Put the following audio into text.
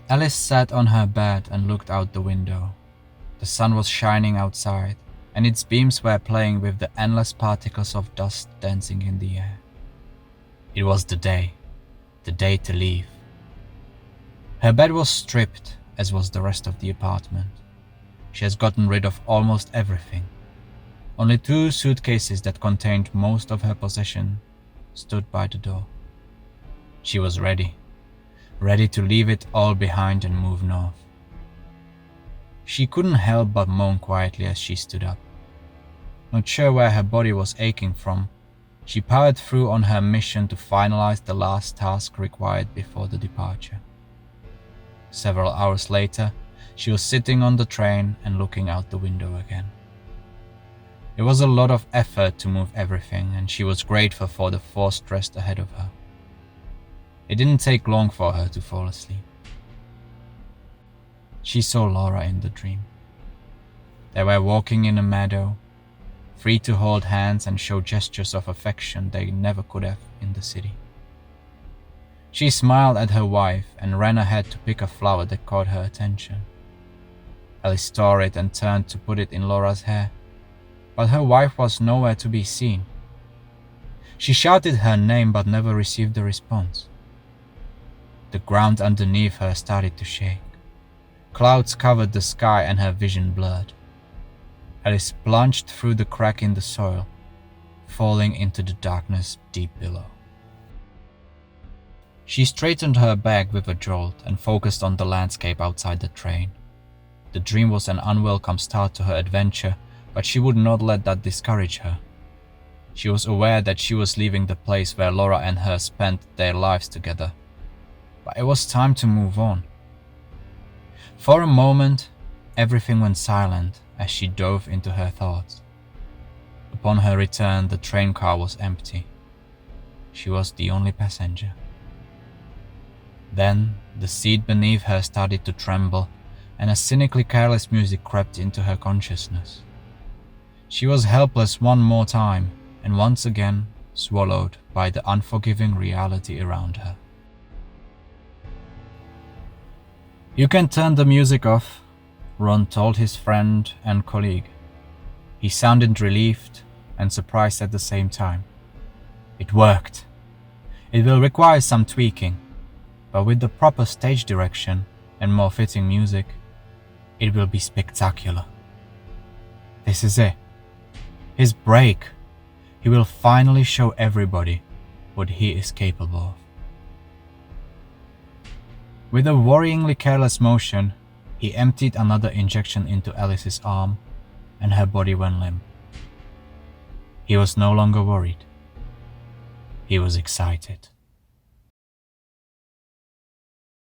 Alice sat on her bed and looked out the window. The sun was shining outside, and its beams were playing with the endless particles of dust dancing in the air. It was the day to leave. Her bed was stripped, as was the rest of the apartment. She has gotten rid of almost everything. Only 2 suitcases that contained most of her possession stood by the door. She was ready to leave it all behind and move north. She couldn't help but moan quietly as she stood up. Not sure where her body was aching from, she powered through on her mission to finalize the last task required before the departure. Several hours later, she was sitting on the train and looking out the window again. It was a lot of effort to move everything, and she was grateful for the forced rest ahead of her. It didn't take long for her to fall asleep. She saw Laura in the dream. They were walking in a meadow, free to hold hands and show gestures of affection they never could have in the city. She smiled at her wife and ran ahead to pick a flower that caught her attention. Alice tore it and turned to put it in Laura's hair, but her wife was nowhere to be seen. She shouted her name but never received a response. The ground underneath her started to shake. Clouds covered the sky and her vision blurred. Alice plunged through the crack in the soil, falling into the darkness deep below. She straightened her back with a jolt and focused on the landscape outside the train. The dream was an unwelcome start to her adventure, but she would not let that discourage her. She was aware that she was leaving the place where Laura and her spent their lives together, but it was time to move on. For a moment, everything went silent as she dove into her thoughts. Upon her return, the train car was empty. She was the only passenger. Then, the seat beneath her started to tremble, and a cynically careless music crept into her consciousness. She was helpless one more time, and once again swallowed by the unforgiving reality around her. "You can turn the music off," Ron told his friend and colleague. He sounded relieved and surprised at the same time. It worked. It will require some tweaking, but with the proper stage direction and more fitting music, it will be spectacular. This is it. His break. He will finally show everybody what he is capable of. With a worryingly careless motion, he emptied another injection into Alice's arm, and her body went limp. He was no longer worried. He was excited.